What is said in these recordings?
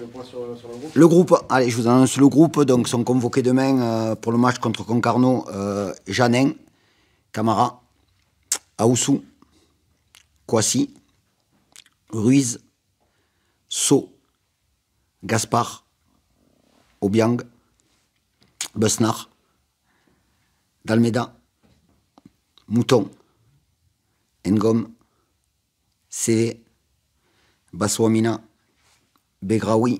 fait le point sur le groupe. Le groupe, allez, je vous annonce le groupe. Donc, sont convoqués demain pour le match contre Concarneau, Janin, Camara, Aoussou, Kouassi, Ruiz, So, Gaspard, Obiang, Besnar, Dalmeda, Mouton, Ngom, Seve, Bassouamina, Begraoui,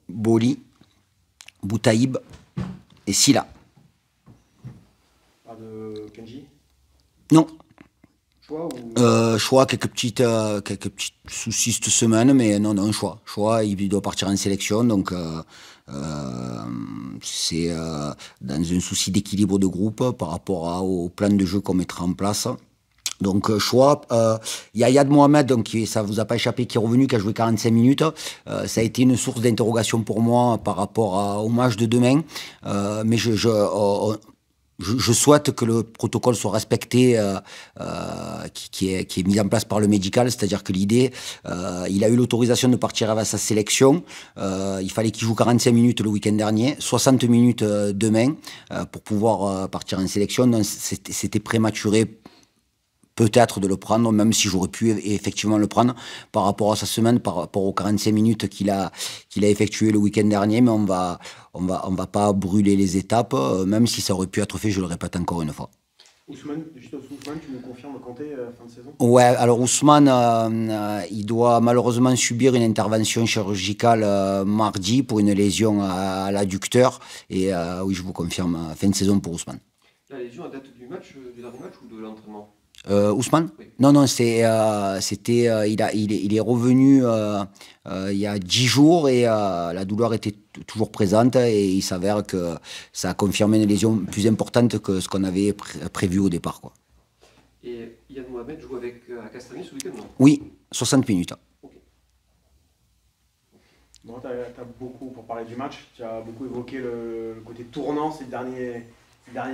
Boli, Boutaïb et Silla. Pas de Kenji? Non. Choix ou... Choix, quelques petits soucis cette semaine, mais non, choix. Choix, il doit partir en sélection, donc c'est dans un souci d'équilibre de groupe par rapport au plan de jeu qu'on mettra en place. Donc choix, il y a Yad Mohamed, donc ça vous a pas échappé, qui est revenu, qui a joué 45 minutes. Ça a été une source d'interrogation pour moi par rapport au match de demain, mais je souhaite que le protocole soit respecté, qui est mis en place par le médical, c'est-à-dire que l'idée, il a eu l'autorisation de partir avec sa sélection, il fallait qu'il joue 45 minutes le week-end dernier, 60 minutes demain, pour pouvoir partir en sélection. Donc c'était prématuré peut-être de le prendre, même si j'aurais pu effectivement le prendre par rapport à sa semaine, par rapport aux 45 minutes qu'il a effectué le week-end dernier, mais on va pas brûler les étapes, même si ça aurait pu être fait, je le répète encore une fois. Ousmane, tu nous confirmes Kanté fin de saison? Ouais, alors Ousmane, il doit malheureusement subir une intervention chirurgicale mardi pour une lésion à l'adducteur, et oui, je vous confirme, fin de saison pour Ousmane. La lésion à date du dernier match ou de l'entraînement? Ousmane? Oui. Non, il est revenu il y a 10 jours et la douleur était toujours présente et il s'avère que ça a confirmé une lésion plus importante que ce qu'on avait prévu au départ, quoi. Et Yann Mohamed joue avec Castagny ce week-end, non? Oui, 60 minutes. Okay. Bon, t'as beaucoup, pour parler du match, tu as beaucoup évoqué le côté tournant ces derniers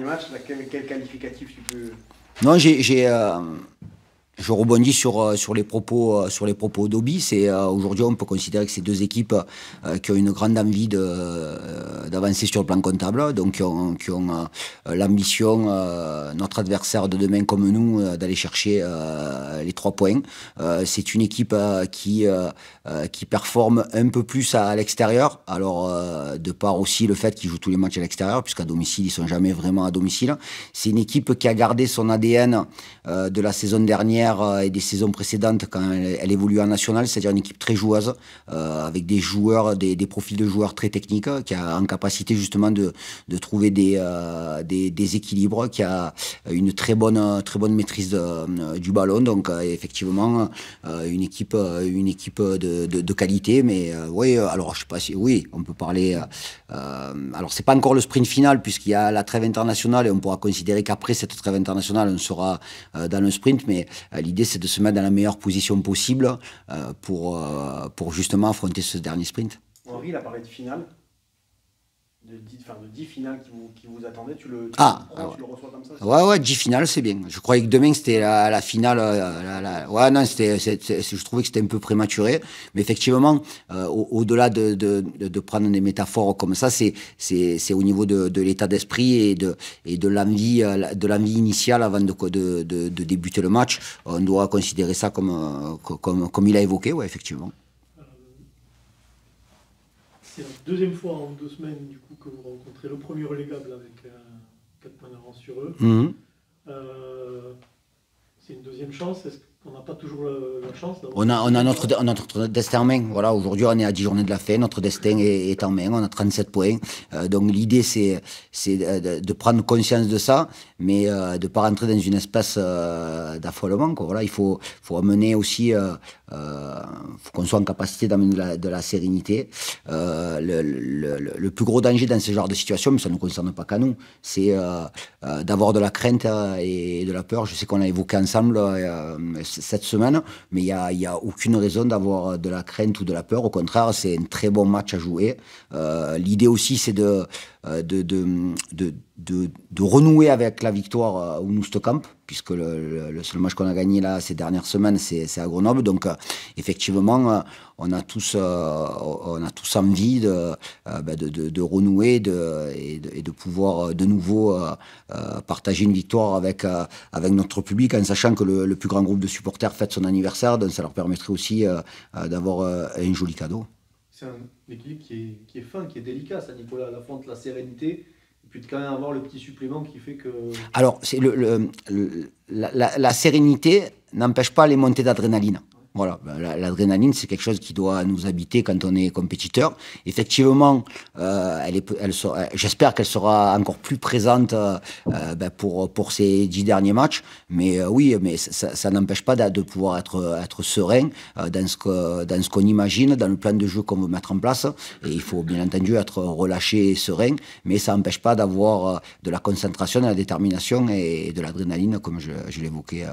matchs. Quel qualificatif tu peux... Non, je rebondis sur les propos d'Obi. Aujourd'hui, on peut considérer que c'est deux équipes qui ont une grande envie d'avancer sur le plan comptable, donc qui ont l'ambition, notre adversaire de demain comme nous, d'aller chercher les 3 points. C'est une équipe qui performe un peu plus à l'extérieur. Alors, de part aussi le fait qu'ils jouent tous les matchs à l'extérieur, puisqu'à domicile, ils sont jamais vraiment à domicile. C'est une équipe qui a gardé son ADN de la saison dernière et des saisons précédentes quand elle évolue en national, c'est-à-dire une équipe très joueuse, avec des joueurs, des profils de joueurs très techniques, qui a en capacité justement de trouver des équilibres, qui a une très bonne maîtrise du ballon. Donc effectivement, une équipe de qualité, mais oui, alors je sais pas si oui, on peut parler. Alors c'est pas encore le sprint final puisqu'il y a la trêve internationale et on pourra considérer qu'après cette trêve internationale, on sera dans le sprint, mais l'idée c'est de se mettre dans la meilleure position possible pour justement affronter ce dernier sprint. Henri, il a parlé de finale, de 10 finales qui vous attendaient, tu le reçois comme ça? Ouais, 10 finales, c'est bien. Je croyais que demain c'était la finale. Ouais, non, je trouvais que c'était un peu prématuré. Mais effectivement, au-delà de prendre des métaphores comme ça, c'est au niveau de l'état d'esprit et de l'envie initiale avant de débuter le match. On doit considérer ça comme il a évoqué, ouais, effectivement. C'est la deuxième fois en 2 semaines du coup que vous rencontrez le premier relégable avec 4 points d'avance sur eux. Mmh. C'est une deuxième chance. Est-ce qu'on n'a pas toujours la chance d'avoir... On a notre destin en main. Voilà, aujourd'hui on est à 10 journées de la fin, notre destin est en main, on a 37 points. Donc l'idée c'est de prendre conscience de ça, mais de ne pas rentrer dans une espèce d'affolement, quoi. Voilà, il faut amener aussi, faut qu'on soit en capacité d'amener de la sérénité. Le plus gros danger dans ce genre de situation, mais ça ne nous concerne pas qu'à nous, c'est d'avoir de la crainte et de la peur. Je sais qu'on a évoqué ensemble cette semaine, mais il y a aucune raison d'avoir de la crainte ou de la peur. Au contraire, c'est un très bon match à jouer. L'idée aussi, c'est de renouer avec la victoire au Noustecamp, puisque le seul match qu'on a gagné là ces dernières semaines, c'est à Grenoble. Donc effectivement, on a tous envie de renouer et de pouvoir de nouveau partager une victoire avec notre public, en sachant que le plus grand groupe de supporters fête son anniversaire, donc ça leur permettrait aussi d'avoir un joli cadeau. C'est un équilibre qui est fin, qui est délicat, ça, Nicolas, à la fois entre la sérénité et puis de quand même avoir le petit supplément qui fait que... Alors, c'est la sérénité n'empêche pas les montées d'adrénaline. Voilà, l'adrénaline, c'est quelque chose qui doit nous habiter quand on est compétiteur. Effectivement, j'espère qu'elle sera encore plus présente pour ces 10 derniers matchs. Mais oui, mais ça n'empêche pas de pouvoir être serein dans ce qu'on imagine, dans le plan de jeu qu'on veut mettre en place. Et il faut bien entendu être relâché et serein, mais ça n'empêche pas d'avoir de la concentration, de la détermination et de l'adrénaline, comme je l'évoquais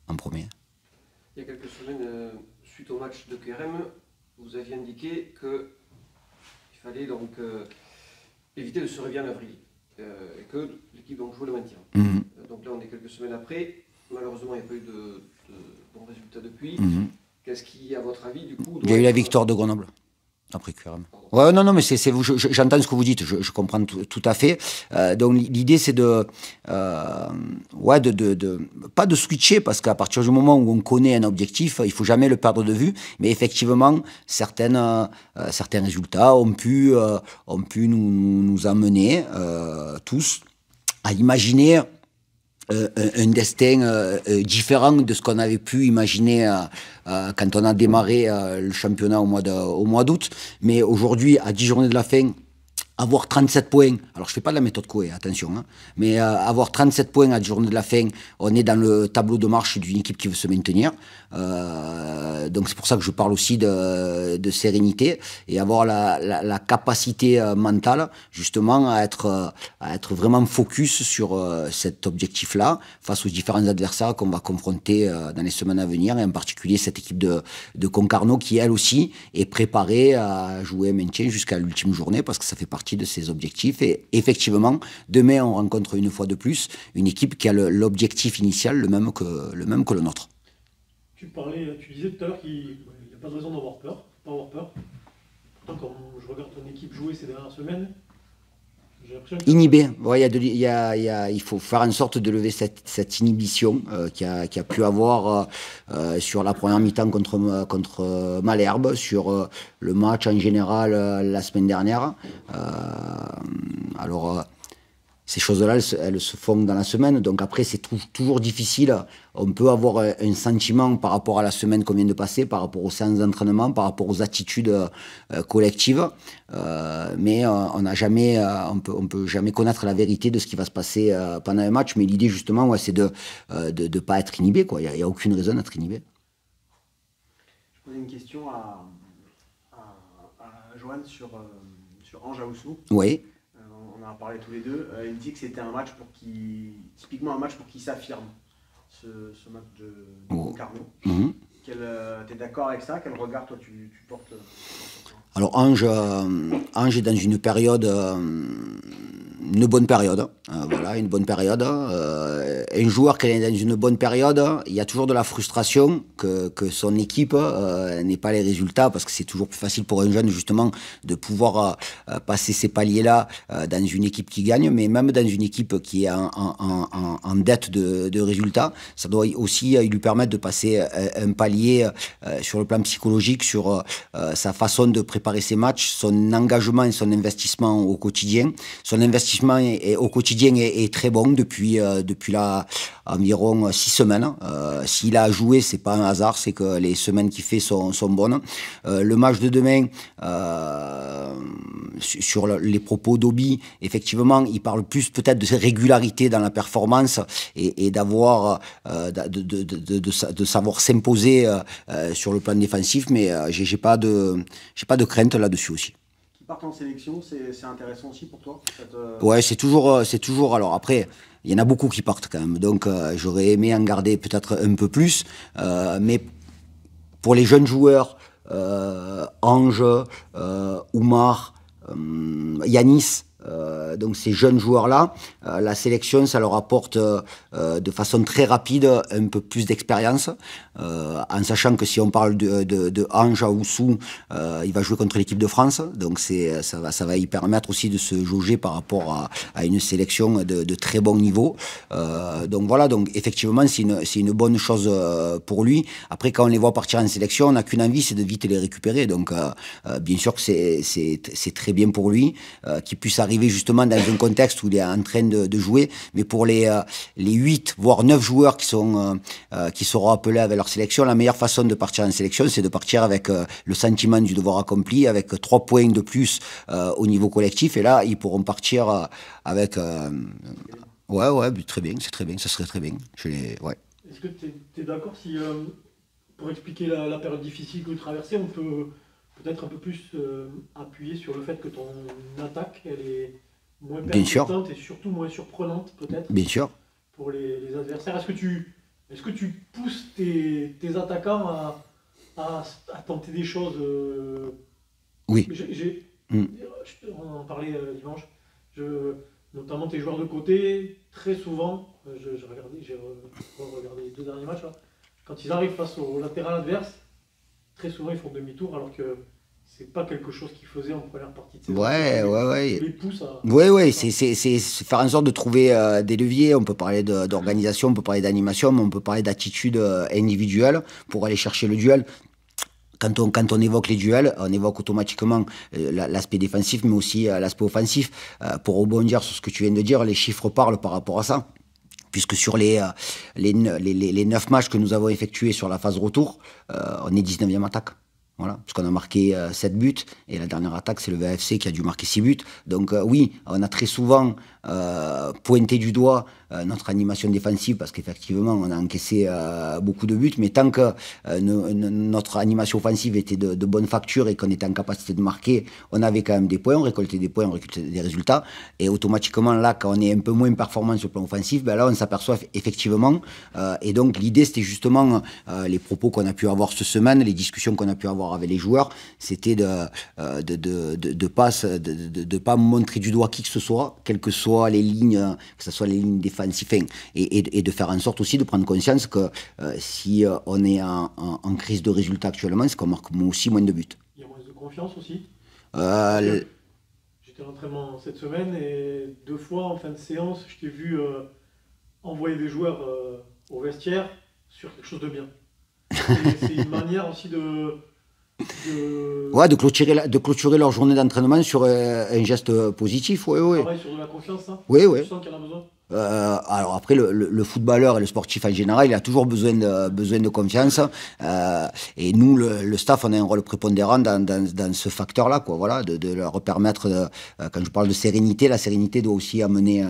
en premier. Il y a quelques semaines, suite au match de Kerem, vous aviez indiqué qu'il fallait donc éviter de se réveiller en avril et que l'équipe donc jouait le maintien. Donc là, on est quelques semaines après. Malheureusement, il n'y a pas eu de bons résultats depuis. Qu'est-ce qui, à votre avis, du coup... Il y a eu la victoire de Grenoble. Après Kerem. Ouais, non, mais j'entends ce que vous dites, je comprends tout à fait. Donc l'idée c'est pas de switcher, parce qu'à partir du moment où on connaît un objectif, il faut jamais le perdre de vue. Mais effectivement, certains résultats ont pu nous amener tous à imaginer un destin différent de ce qu'on avait pu imaginer quand on a démarré le championnat au mois d'août. Mais aujourd'hui, à 10 journées de la fin, avoir 37 points, alors je ne fais pas de la méthode Coué, attention, hein, mais avoir 37 points à 10 journées de la fin, on est dans le tableau de marche d'une équipe qui veut se maintenir. Donc c'est pour ça que je parle aussi de sérénité et avoir la capacité mentale justement à être vraiment focus sur cet objectif-là face aux différents adversaires qu'on va confronter dans les semaines à venir, et en particulier cette équipe de Concarneau qui elle aussi est préparée à jouer un maintien jusqu'à l'ultime journée, parce que ça fait partie de ses objectifs. Et effectivement, demain on rencontre une fois de plus une équipe qui a l'objectif initial le même que le nôtre. Tu disais tout à l'heure qu'il n'y a pas de raison d'avoir peur, Pourtant, quand je regarde ton équipe jouer ces dernières semaines, j'ai l'impression que... Inhibé. Ouais, il faut faire en sorte de lever cette inhibition qu'il y a pu avoir sur la première mi-temps contre Malherbe, sur le match en général la semaine dernière. Ces choses-là, elles se font dans la semaine. Donc après, c'est toujours difficile. On peut avoir un sentiment par rapport à la semaine qu'on vient de passer, par rapport aux séances d'entraînement, par rapport aux attitudes collectives. Mais on peut jamais connaître la vérité de ce qui va se passer pendant un match. Mais l'idée, justement, c'est de pas être inhibé, quoi. Il n'y a aucune raison d'être inhibé. Je posais une question à Johan sur Ange Aoussou. Oui. On en a parlé tous les deux. Il dit que c'était un match typiquement un match pour qu'il s'affirme, ce match de Concarneau. Tu es d'accord avec ça? Quel regard toi tu portes sur ça? Alors Ange est dans une période, une bonne période. Voilà, une bonne période. Un joueur qui est dans une bonne période, il y a toujours de la frustration que son équipe n'ait pas les résultats, parce que c'est toujours plus facile pour un jeune justement de pouvoir passer ces paliers-là dans une équipe qui gagne, mais même dans une équipe qui est en dette de résultats, ça doit aussi lui permettre de passer un palier sur le plan psychologique, sur sa façon de préparer ses matchs, son engagement et son investissement au quotidien. Son investissement au quotidien est très bon depuis là environ 6 semaines. S'il a joué, c'est pas un hasard, c'est que les semaines qu'il fait sont bonnes. Le match de demain, sur les propos d'Obi, effectivement, il parle plus peut-être de régularité dans la performance et d'avoir de savoir s'imposer sur le plan défensif, mais j'ai pas de crainte là-dessus aussi. Qui partent en sélection, c'est intéressant aussi pour toi? Ouais, c'est toujours. Alors après, il y en a beaucoup qui partent quand même, donc j'aurais aimé en garder peut-être un peu plus, mais pour les jeunes joueurs, Ange, Oumar, Yanis, donc ces jeunes joueurs-là, la sélection, ça leur apporte de façon très rapide un peu plus d'expérience, en sachant que si on parle de Ange à Oussou, il va jouer contre l'équipe de France, donc ça va y permettre aussi de se jauger par rapport à une sélection de très bon niveau. Donc voilà, donc effectivement c'est une bonne chose pour lui. Après, quand on les voit partir en sélection, on n'a qu'une envie, c'est de vite les récupérer. Donc bien sûr que c'est très bien pour lui qu'il puisse arriver justement dans un contexte où il est en train de jouer. Mais pour les 8 voire 9 joueurs qui seront appelés avec leur sélection, la meilleure façon de partir en sélection, c'est de partir avec le sentiment du devoir accompli, avec 3 points de plus au niveau collectif. Et là, ils pourront partir avec... Ouais, très bien, c'est très bien, ça serait très bien. Ouais. Est-ce que tu es d'accord si, pour expliquer la période difficile que vous traversez, on peut peut-être un peu plus appuyer sur le fait que ton attaque, elle est moins percutante et surtout moins surprenante, peut-être, bien sûr, pour les adversaires. Est-ce que tu pousses tes attaquants à tenter des choses Oui. On en parlait dimanche. Notamment tes joueurs de côté, très souvent, j'ai regardé les 2 derniers matchs, là, quand ils arrivent face au latéral adverse, très souvent ils font demi-tour alors que c'est pas quelque chose qu'ils faisaient en première partie de saison. Ouais. Les pousse à... Ouais, c'est faire en sorte de trouver des leviers. On peut parler d'organisation, on peut parler d'animation, mais on peut parler d'attitude individuelle pour aller chercher le duel. Quand on évoque les duels, on évoque automatiquement l'aspect défensif, mais aussi l'aspect offensif. Pour rebondir sur ce que tu viens de dire, les chiffres parlent par rapport à ça. Puisque sur les 9 matchs que nous avons effectués sur la phase retour, on est 19e attaque. Voilà, parce qu'on a marqué 7 buts, et la dernière attaque, c'est le VFC qui a dû marquer 6 buts. Donc oui, on a très souvent pointé du doigt notre animation défensive, parce qu'effectivement, on a encaissé beaucoup de buts, mais tant que notre animation offensive était de bonne facture et qu'on était en capacité de marquer, on avait quand même des points, on récoltait des points, on récoltait des résultats, et automatiquement, là, quand on est un peu moins performant sur le plan offensif, ben là, on s'aperçoit effectivement, et donc l'idée, c'était justement les propos qu'on a pu avoir cette semaine, les discussions qu'on a pu avoir avec les joueurs, c'était de pas montrer du doigt qui que ce soit, quelles que soient les lignes, que ce soit les lignes défensives, et de faire en sorte aussi de prendre conscience que si on est en crise de résultats actuellement, c'est qu'on marque aussi moins de buts. Il y a moins de confiance aussi. J'étais à l'entraînement cette semaine et 2 fois en fin de séance, je t'ai vu envoyer des joueurs au vestiaire sur quelque chose de bien. C'est une manière aussi de clôturer leur journée d'entraînement sur un geste positif, oui. Travail sur de la confiance, ça. Oui. Tu sens qu'il y en a besoin. Alors après, le footballeur et le sportif en général, il a toujours besoin de confiance. Et nous, le staff, on a un rôle prépondérant dans ce facteur-là, quoi. Voilà, de leur permettre, quand je parle de sérénité, la sérénité doit aussi amener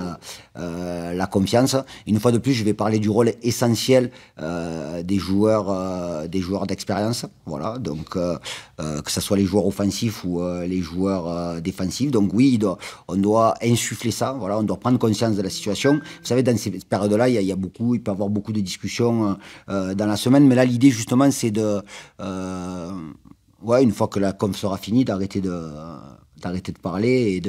la confiance. Une fois de plus, je vais parler du rôle essentiel des joueurs d'expérience. Voilà, donc que ce soit les joueurs offensifs ou les joueurs défensifs. Donc oui, on doit insuffler ça. Voilà, on doit prendre conscience de la situation. Vous savez, dans ces périodes-là, il peut y avoir beaucoup de discussions dans la semaine, mais là, l'idée, justement, c'est une fois que la conf sera finie, d'arrêter de parler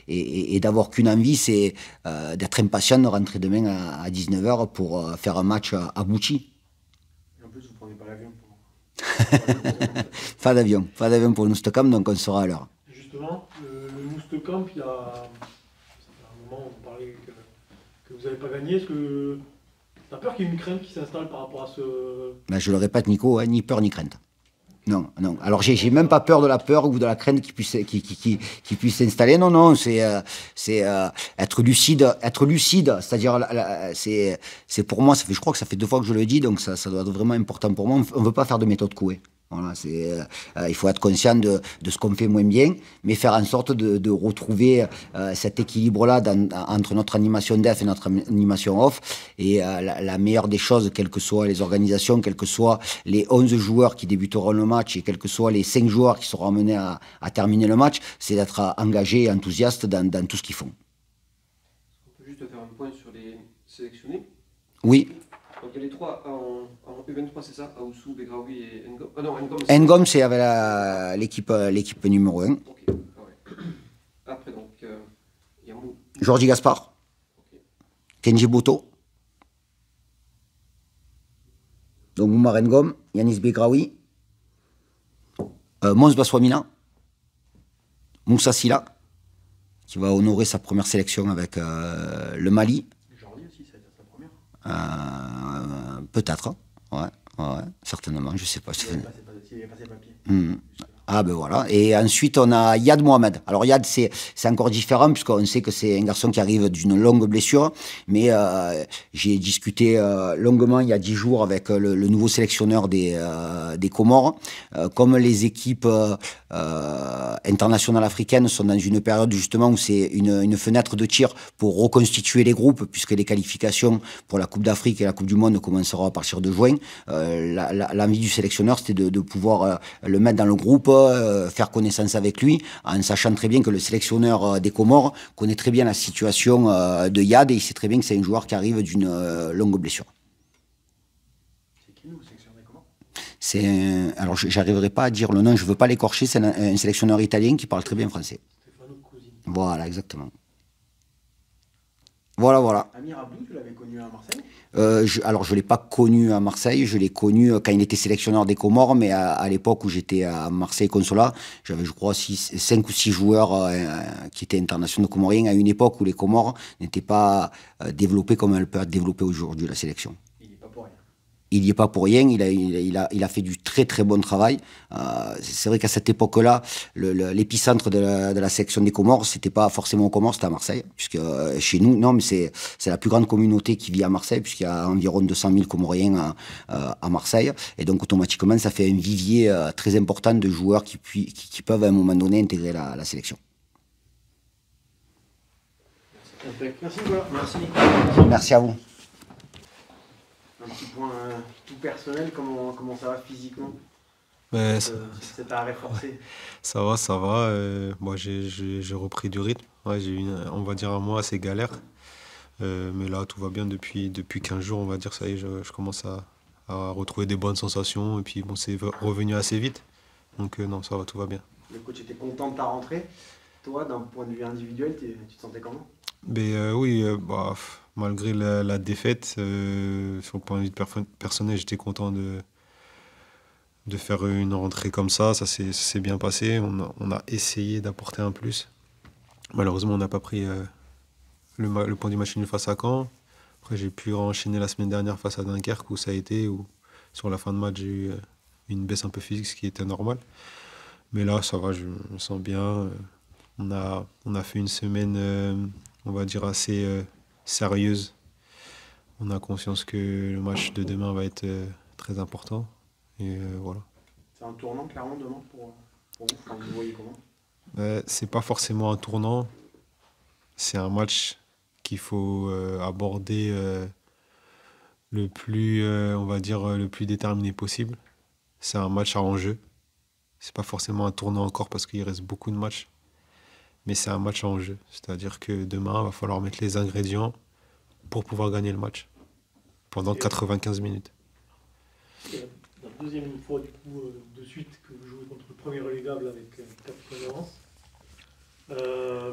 et d'avoir qu'une envie, c'est d'être impatient de rentrer demain à 19h pour faire un match abouti. Et en plus, vous ne prenez pas l'avion pour... Pas d'avion pour le Moustecamp, donc on sera à l'heure. Justement, le Moustecamp, il y a un moment, on parlait que vous n'avez pas gagné. Est-ce que tu as peur qu'il y ait une crainte qui s'installe par rapport à ce... Je le répète, Nico, ni peur ni crainte. Non. Alors, j'ai même pas peur de la peur ou de la crainte qui puisse s'installer. Non, c'est être lucide. C'est-à-dire, c'est pour moi, je crois que ça fait 2 fois que je le dis, donc ça doit être vraiment important pour moi. On ne veut pas faire de méthode couée. Voilà, il faut être conscient de ce qu'on fait moins bien, mais faire en sorte de retrouver cet équilibre-là entre notre animation def et notre animation off. Et la meilleure des choses, quelles que soient les organisations, quels que soient les 11 joueurs qui débuteront le match et quels que soient les 5 joueurs qui seront amenés à terminer le match, c'est d'être engagé et enthousiaste dans tout ce qu'ils font. On peut juste faire un point sur les sélectionnés. Oui. Donc il y a les 3 en U23, c'est ça? Aoussou, Begraoui et Ngom. Ah non, Ngom, c'est avec l'équipe numéro 1. Ok, ouais. Après, donc, il y Jordi Gaspard, Kenji Boto, donc Oumar Ngom, Yanis Begraoui, Mons Baswamina, Moussa Silla, qui va honorer sa première sélection avec le Mali. Jordi aussi, ça va être sa première. Peut-être, ouais, certainement, je sais pas. Il avait passé papier. Ah ben voilà. Et ensuite, on a Yad Mohamed. Alors Yad, c'est encore différent puisqu'on sait que c'est un garçon qui arrive d'une longue blessure. Mais j'ai discuté longuement il y a 10 jours avec le nouveau sélectionneur des Comores. Comme les équipes internationales africaines sont dans une période justement où c'est une fenêtre de tir pour reconstituer les groupes, puisque les qualifications pour la Coupe d'Afrique et la Coupe du Monde commenceront à partir de juin. L'envie du sélectionneur, c'était de pouvoir le mettre dans le groupe, faire connaissance avec lui, en sachant très bien que le sélectionneur des Comores connaît très bien la situation de Yad, et il sait très bien que c'est un joueur qui arrive d'une longue blessure. C'est qui le sélectionneur des Comores? Alors, j'arriverai pas à dire le nom, je veux pas l'écorcher, c'est un sélectionneur italien qui parle très bien français. Stefano Cousin. Voilà, exactement. Voilà. Amir Abdou, tu l'avais connu à Marseille? Alors, je ne l'ai pas connu à Marseille, je l'ai connu quand il était sélectionneur des Comores, mais à l'époque où j'étais à Marseille Consolat, j'avais, je crois, 5 ou 6 joueurs qui étaient internationaux comoriens, à une époque où les Comores n'étaient pas développés comme elles peuvent être développées aujourd'hui, la sélection. Il n'y est pas pour rien. Il n'y est pas pour rien, il a fait du très très bon travail. C'est vrai qu'à cette époque-là, l'épicentre de la sélection des Comores, c'était pas forcément aux Comores, c'était à Marseille. Puisque chez nous, non, mais c'est la plus grande communauté qui vit à Marseille, puisqu'il y a environ 200 000 Comoriens à Marseille. Et donc automatiquement, ça fait un vivier très important de joueurs qui peuvent à un moment donné intégrer la sélection. Merci Nicolas. Merci. Merci à vous. Un petit point tout personnel, comment ça va physiquement? Cet arrêt forcé. Ça va. Moi, j'ai repris du rythme. Ouais, j'ai eu, on va dire, un mois assez galère. Mais là, tout va bien depuis 15 jours, on va dire. Ça y est, je commence à retrouver des bonnes sensations. Et puis, bon, c'est revenu assez vite. Donc, non, ça va, tout va bien. Le coach était content de ta rentrée. Toi, d'un point de vue individuel, tu te sentais comment? Oui, malgré la défaite, sur le point de vue personnel, j'étais content de faire une rentrée comme ça. Ça s'est bien passé. On a essayé d'apporter un plus. Malheureusement, on n'a pas pris le point du match nul face à Caen. Après, j'ai pu enchaîner la semaine dernière face à Dunkerque, où ça a été, où sur la fin de match, j'ai eu une baisse un peu physique, ce qui était normal. Mais là, ça va, je me sens bien. On a fait une semaine, on va dire, assez sérieuse. On a conscience que le match de demain va être très important. Et voilà. C'est un tournant clairement demain pour vous, quand vous voyez comment? C'est pas forcément un tournant. C'est un match qu'il faut aborder le plus, on va dire, le plus déterminé possible. C'est un match à enjeu. C'est pas forcément un tournant encore parce qu'il reste beaucoup de matchs. Mais c'est un match à enjeu. C'est-à-dire que demain, il va falloir mettre les ingrédients pour pouvoir gagner le match pendant 95 minutes. C'est la deuxième fois du coup de suite que vous jouez contre le premier relégable avec 4 points d'avance.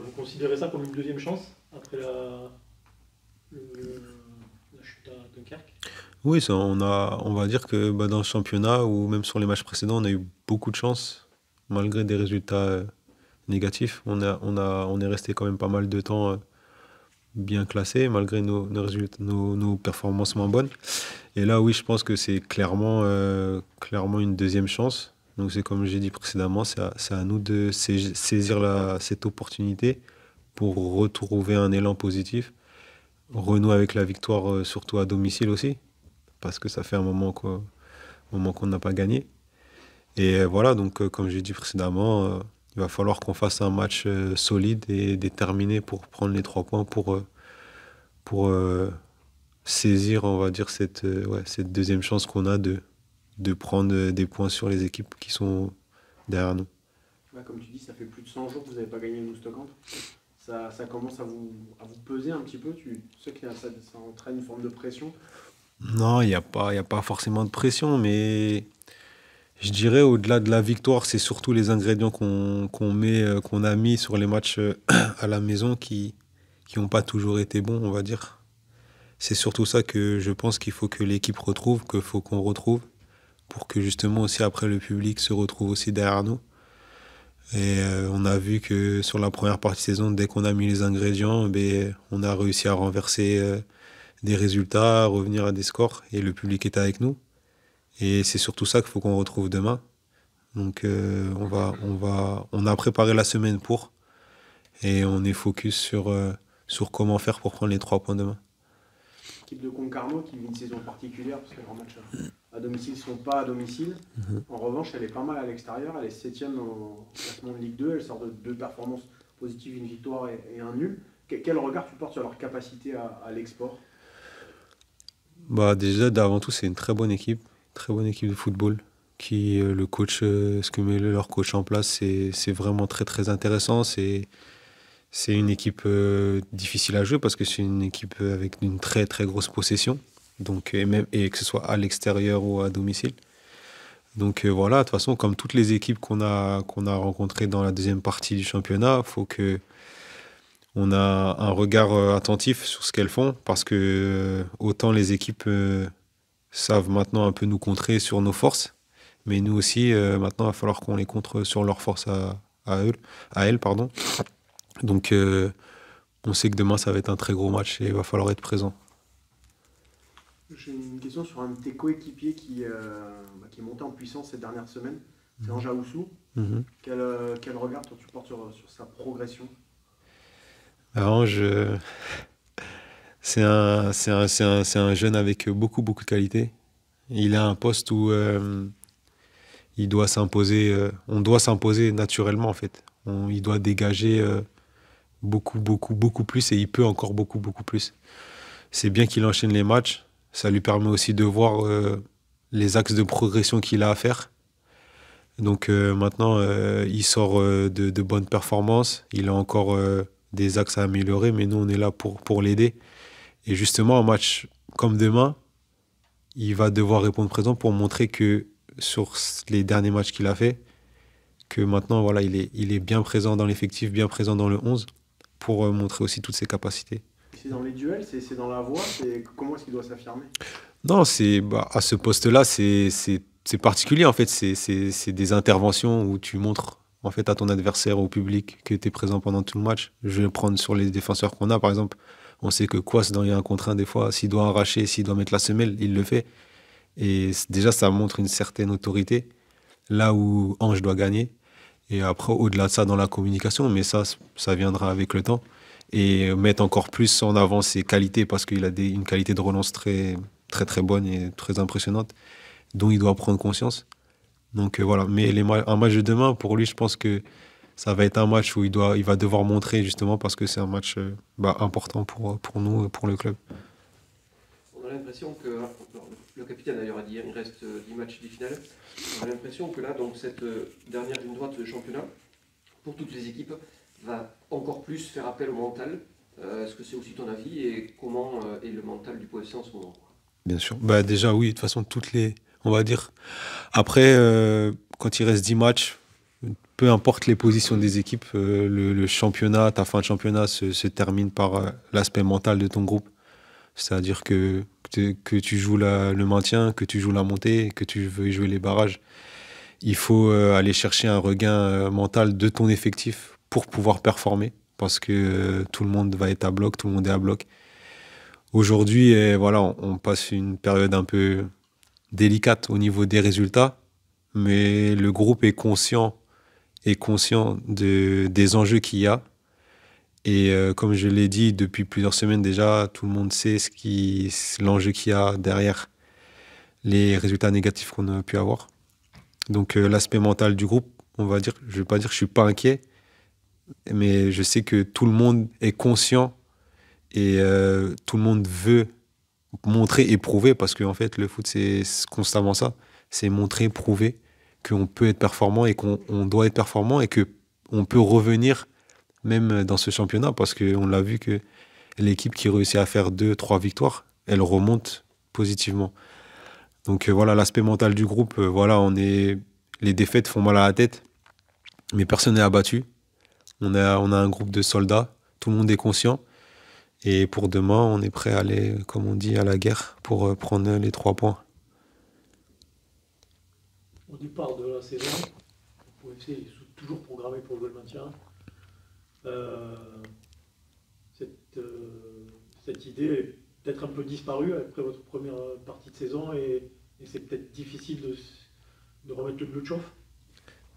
Vous considérez ça comme une deuxième chance après la chute à Dunkerque? Oui, on va dire que dans le championnat ou même sur les matchs précédents, on a eu beaucoup de chance, malgré des résultats négatifs. On est resté quand même pas mal de temps bien classé, malgré nos performances moins bonnes. Et là, oui, je pense que c'est clairement une deuxième chance. Donc c'est comme j'ai dit précédemment, c'est à nous de saisir cette opportunité pour retrouver un élan positif, renouer avec la victoire, surtout à domicile aussi, parce que ça fait un moment qu'on n'a pas gagné. Et voilà, donc comme j'ai dit précédemment, il va falloir qu'on fasse un match solide et déterminé pour prendre les 3 points, pour saisir, on va dire, cette deuxième chance qu'on a de prendre des points sur les équipes qui sont derrière nous. Ouais, comme tu dis, ça fait plus de 100 jours que vous n'avez pas gagné le Moustocamp. Ça commence à vous peser un petit peu. Tu sais que ça entraîne une forme de pression? Non, il n'y a pas forcément de pression, mais je dirais au-delà de la victoire, c'est surtout les ingrédients qu'on a mis sur les matchs à la maison qui n'ont pas toujours été bons, on va dire. C'est surtout ça que je pense qu'il faut que l'équipe retrouve, qu'il faut qu'on retrouve, pour que justement aussi après le public se retrouve aussi derrière nous. Et on a vu que sur la première partie de saison, dès qu'on a mis les ingrédients, on a réussi à renverser des résultats, à revenir à des scores, et le public est avec nous. Et c'est surtout ça qu'il faut qu'on retrouve demain. Donc on a préparé la semaine pour, et on est focus sur comment faire pour prendre les 3 points demain. L'équipe de Concarneau qui vit une saison particulière parce que leurs matchs à domicile ne sont pas à domicile. En revanche, elle est pas mal à l'extérieur. Elle est 7e au classement de Ligue 2. Elle sort de 2 performances positives, une victoire et un nul. Quel regard tu portes sur leur capacité à l'export? Déjà, d'avant tout, c'est une très bonne équipe de football. Le coach, ce que met leur coach en place, c'est vraiment très très intéressant. C'est une équipe difficile à jouer parce que c'est une équipe avec une très très grosse possession, donc, et que ce soit à l'extérieur ou à domicile. Donc voilà, de toute façon, comme toutes les équipes qu'on a rencontrées dans la deuxième partie du championnat, il faut qu'on a un regard attentif sur ce qu'elles font, parce que autant les équipes savent maintenant un peu nous contrer sur nos forces, mais nous aussi, maintenant, il va falloir qu'on les contre sur leurs forces à elles. Donc, on sait que demain, ça va être un très gros match et il va falloir être présent. J'ai une question sur un de tes coéquipiers qui est monté en puissance ces dernières semaines. C'est Anja Oussou. Quel regard toi, tu portes sur sa progression? Ange, c'est un jeune avec beaucoup de qualité. Il a un poste où il doit s'imposer. On doit s'imposer naturellement, en fait. Il doit dégager beaucoup plus, et il peut encore beaucoup plus. C'est bien qu'il enchaîne les matchs. Ça lui permet aussi de voir les axes de progression qu'il a à faire. Donc maintenant, il sort de bonnes performances. Il a encore des axes à améliorer, mais nous, on est là pour l'aider. Et justement, un match comme demain, il va devoir répondre présent pour montrer que sur les derniers matchs qu'il a fait, que maintenant, voilà, il est bien présent dans l'effectif, bien présent dans le 11, pour montrer aussi toutes ses capacités. C'est dans les duels, c'est dans la voie, comment est-ce qu'il doit s'affirmer? Non, à ce poste-là, c'est particulier, en fait. C'est des interventions où tu montres en fait, à ton adversaire, au public, que tu es présent pendant tout le match. Je vais prendre sur les défenseurs qu'on a, par exemple. On sait que Kouas, dans les 1 contre 1, des fois, s'il doit arracher, s'il doit mettre la semelle, il le fait. Et déjà, ça montre une certaine autorité, là où Ange doit gagner. Et après, au-delà de ça, dans la communication, mais ça viendra avec le temps. Et mettre encore plus en avant ses qualités, parce qu'il a une qualité de relance très bonne et très impressionnante, dont il doit prendre conscience. Donc voilà, mais un match de demain, pour lui, je pense que ça va être un match où il va devoir montrer, justement, parce que c'est un match important pour nous et pour le club. On a l'impression que, le capitaine d'ailleurs a dit, il reste 10 matchs, 10 finales. On a l'impression que là, donc, cette dernière ligne droite de championnat, pour toutes les équipes, va encore plus faire appel au mental. Est-ce que c'est aussi ton avis, et comment est le mental du POFC en ce moment? Bien sûr. Déjà, oui, de toute façon, on va dire. Après, quand il reste 10 matchs, peu importe les positions des équipes, le championnat, ta fin de championnat se termine par l'aspect mental de ton groupe. C'est-à-dire que tu joues le maintien, que tu joues la montée, que tu veux jouer les barrages. Il faut aller chercher un regain mental de ton effectif pour pouvoir performer, parce que tout le monde va être à bloc, tout le monde est à bloc. Aujourd'hui, voilà, on passe une période un peu délicate au niveau des résultats, mais le groupe est conscient des enjeux qu'il y a. Et comme je l'ai dit depuis plusieurs semaines déjà, tout le monde sait l'enjeu qu'il y a derrière les résultats négatifs qu'on a pu avoir. Donc l'aspect mental du groupe, on va dire, je ne vais pas dire que je ne suis pas inquiet, mais je sais que tout le monde est conscient et tout le monde veut montrer et prouver, parce qu'en fait le foot c'est constamment ça, c'est montrer, prouver qu'on peut être performant et qu'on doit être performant et qu'on peut revenir même dans ce championnat, parce qu'on l'a vu que l'équipe qui réussit à faire 2-3 victoires, elle remonte positivement. Donc voilà, l'aspect mental du groupe, les défaites font mal à la tête, mais personne n'est abattu. On a un groupe de soldats, tout le monde est conscient. Et pour demain, on est prêt à aller, comme on dit, à la guerre pour prendre les 3 points. Au départ de la saison, le FC est toujours programmé pour jouer le maintien. Cette idée est peut-être un peu disparue après votre première partie de saison et c'est peut-être difficile de remettre le bleu de chauffe.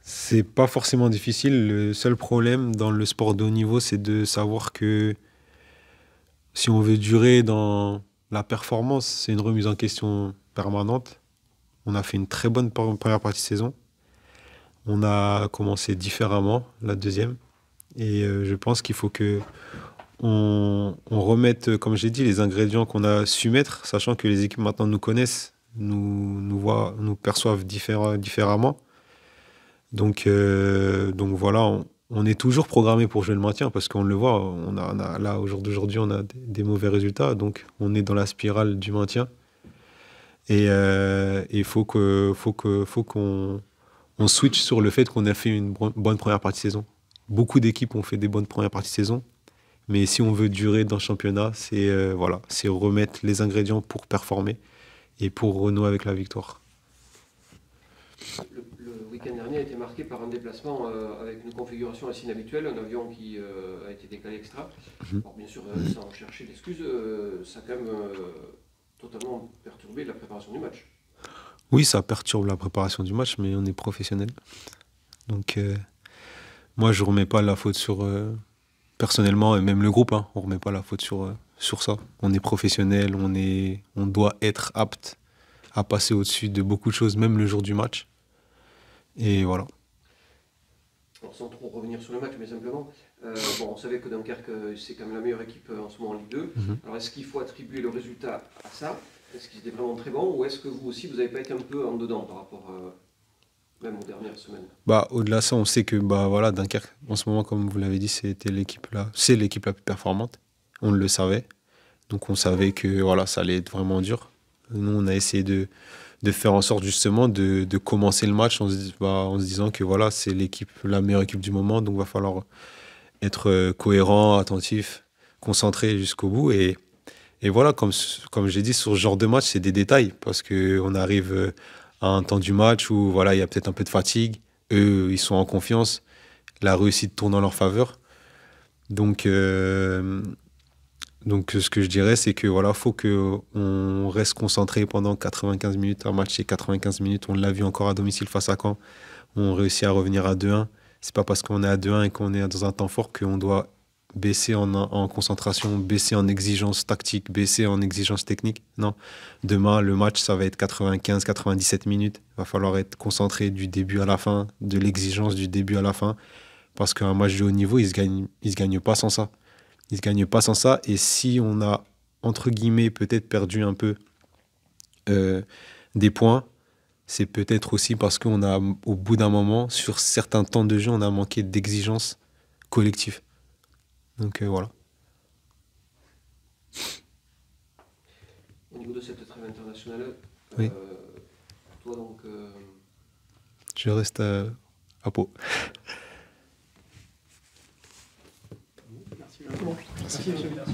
C'est pas forcément difficile. Le seul problème dans le sport de haut niveau, c'est de savoir que si on veut durer dans la performance, c'est une remise en question permanente. On a fait une très bonne première partie de saison. On a commencé différemment la deuxième. Et je pense qu'il faut que on remette, comme j'ai dit, les ingrédients qu'on a su mettre, sachant que les équipes maintenant nous connaissent, nous voient, nous perçoivent différemment. Donc voilà, on est toujours programmé pour jouer le maintien parce qu'on le voit, là, au jour d'aujourd'hui, on a des mauvais résultats. Donc on est dans la spirale du maintien. Et il faut qu'on switch sur le fait qu'on a fait une bonne première partie de saison. Beaucoup d'équipes ont fait des bonnes premières parties de saison. Mais si on veut durer dans le championnat, c'est remettre les ingrédients pour performer et pour renouer avec la victoire. Le week-end dernier a été marqué par un déplacement avec une configuration assez inhabituelle, un avion qui a été décalé extra. Alors, bien sûr, sans chercher d'excuses, ça a quand même totalement perturbé la préparation du match. Oui, ça perturbe la préparation du match, mais on est professionnel. Donc, moi, je ne remets pas la faute sur... personnellement, et même le groupe, on ne remet pas la faute sur ça. On est professionnel, on doit être apte à passer au-dessus de beaucoup de choses, même le jour du match. Et voilà. Alors, sans trop revenir sur le match, mais simplement, on savait que Dunkerque, c'est quand même la meilleure équipe en ce moment en Ligue 2. Alors, est-ce qu'il faut attribuer le résultat à ça? Est-ce qu'il était vraiment très bon? Ou est-ce que vous aussi, vous n'avez pas été un peu en dedans par rapport même aux dernières semaines? Au-delà de ça, on sait que Dunkerque, en ce moment, comme vous l'avez dit, c'est l'équipe la plus performante. On le savait. Donc on savait que ça allait être vraiment dur. Nous, on a essayé de faire en sorte justement de commencer le match en se disant que c'est la meilleure équipe du moment. Donc il va falloir être cohérent, attentif, concentré jusqu'au bout. Et voilà, comme j'ai dit, sur ce genre de match, c'est des détails. Parce qu'on arrive à un temps du match où il y a peut-être un peu de fatigue. Eux, ils sont en confiance. La réussite tourne en leur faveur. Donc ce que je dirais, c'est que faut qu'on reste concentré pendant 95 minutes. Un match, c'est 95 minutes. On l'a vu encore à domicile face à Caen. On réussit à revenir à 2-1. C'est pas parce qu'on est à 2-1 et qu'on est dans un temps fort qu'on doit baisser en concentration, baisser en exigence tactique, baisser en exigence technique. Non. Demain, le match, ça va être 95-97 minutes. Il va falloir être concentré du début à la fin, de l'exigence du début à la fin. Parce qu'un match de haut niveau, il se gagne pas sans ça. Il ne se gagne pas sans ça. Et si on a, entre guillemets, peut-être perdu un peu des points, c'est peut-être aussi parce qu'on a, au bout d'un moment, sur certains temps de jeu, on a manqué d'exigence collective. Donc voilà. Au niveau de cette trêve internationale, oui. Toi donc... Je reste à Pau. Merci. Merci.